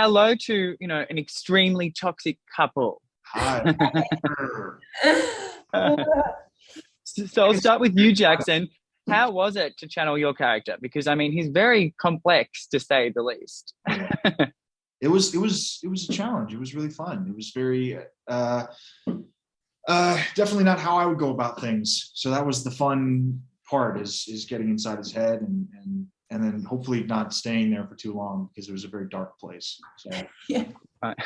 hello to, an extremely toxic couple. Hi. So I'll start with you, Jackson. How was it to channel your character? Because I mean, he's very complex to say the least. It was a challenge. It was really fun. It was very definitely not how I would go about things. So that was the fun part is getting inside his head and then hopefully not staying there for too long because it was a very dark place. So Yeah. Right.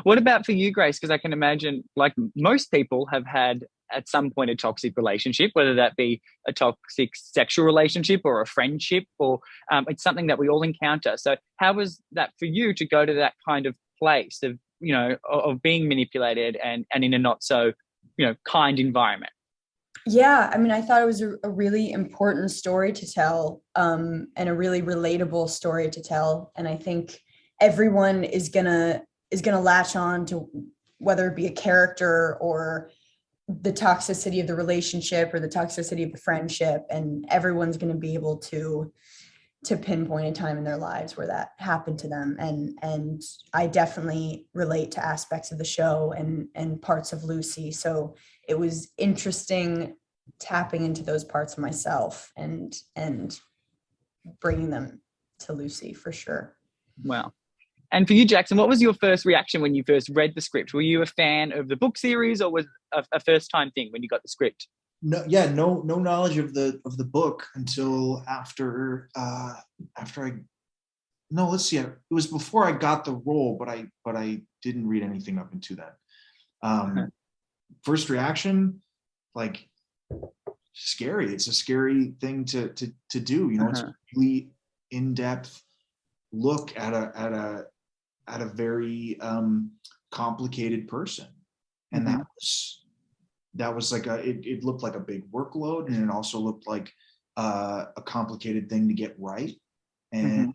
What about for you, Grace? Because I can imagine, like most people have had at some point a toxic relationship, whether that be a toxic sexual relationship or a friendship, or it's something that we all encounter. So how was that for you to go to that kind of place of, of being manipulated and in a not so, kind environment? Yeah, I mean, I thought it was a really important story to tell, and a really relatable story to tell. And I think everyone is gonna latch on to whether it be a character or the toxicity of the relationship or the toxicity of the friendship, and everyone's gonna be able to pinpoint a time in their lives where that happened to them. And I definitely relate to aspects of the show and parts of Lucy. So it was interesting tapping into those parts of myself and bringing them to Lucy for sure. Wow. And for you, Jackson, what was your first reaction when you first read the script? Were you a fan of the book series, or was a first time thing when you got the script? No knowledge of the book until after I no, let's see. It was before I got the role, but I didn't read anything up into that. First reaction, like, scary. It's a scary thing to do. It's a really in-depth look at a very complicated person, and that was like it looked like a big workload, and it also looked like a complicated thing to get right. And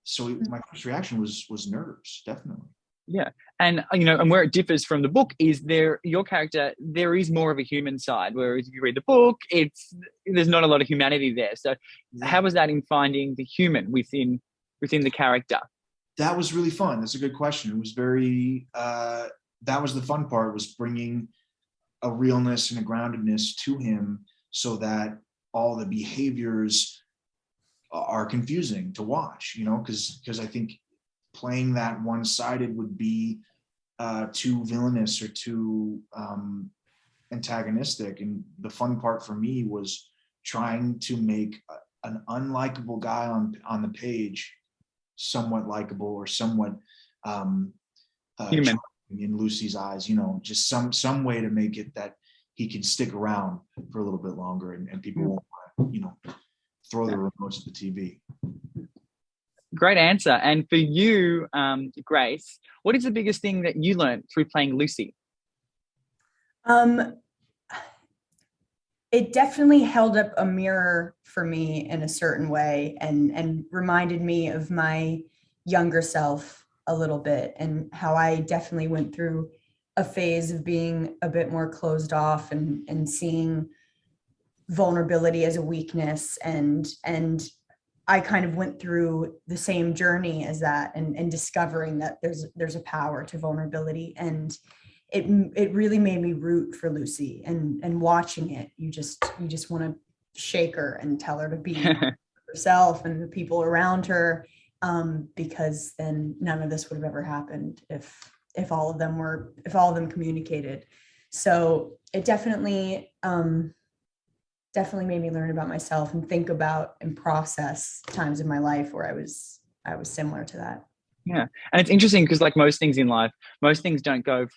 so my first reaction was nerves, definitely. Yeah. And, and where it differs from the book is your character, there is more of a human side, whereas if you read the book, there's not a lot of humanity there. So how was that in finding the human within the character? That was really fun. That's a good question. It was very, that was the fun part, was bringing a realness and a groundedness to him so that all the behaviors are confusing to watch, because I think playing that one-sided would be too villainous or too antagonistic. And the fun part for me was trying to make an unlikable guy on the page somewhat likable, or somewhat Human in Lucy's eyes, just some way to make it that he can stick around for a little bit longer, and people won't want to, throw the remotes at the TV. Great answer. And for you, Grace, what is the biggest thing that you learned through playing Lucy? It definitely held up a mirror for me in a certain way, and reminded me of my younger self a little bit, and how I definitely went through a phase of being a bit more closed off and seeing vulnerability as a weakness, and I kind of went through the same journey as that, and discovering that there's a power to vulnerability. And it really made me root for Lucy, and watching it, you just want to shake her and tell her to be herself and the people around her, because then none of this would have ever happened if all of them communicated. So it definitely made me learn about myself and think about and process times in my life where I was similar to that. Yeah. And it's interesting because, like most things in life, most things don't go,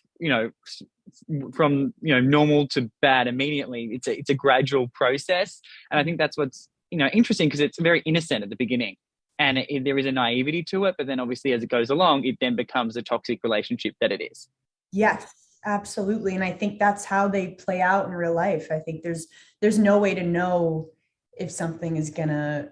from, normal to bad immediately. It's a gradual process. And I think that's what's, interesting, because it's very innocent at the beginning, and there is a naivety to it. But then obviously as it goes along, it then becomes a toxic relationship that it is. Yes, absolutely. And I think that's how they play out in real life. I think there's no way to know if something is gonna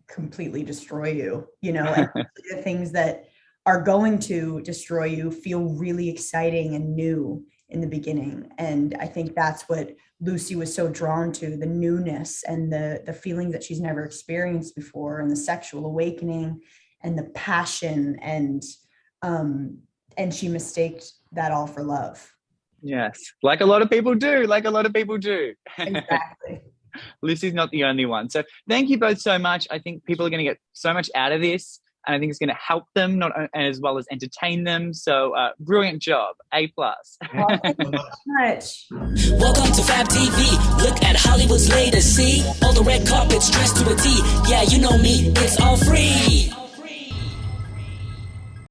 completely destroy you, and the things that are going to destroy you feel really exciting and new in the beginning. And I think that's what Lucy was so drawn to, the newness and the feeling that she's never experienced before, and the sexual awakening. and the passion, and she mistaked that all for love. Yes, like a lot of people do. Exactly. Lucy's not the only one. So thank you both so much. I think people are going to get so much out of this, and I think it's going to help them, not as well as entertain them. So brilliant job. A+. Well, thank you so much. Welcome to FabTV. Look at Hollywood's latest. See all the red carpets dressed to a T. Yeah, you know me. It's all free.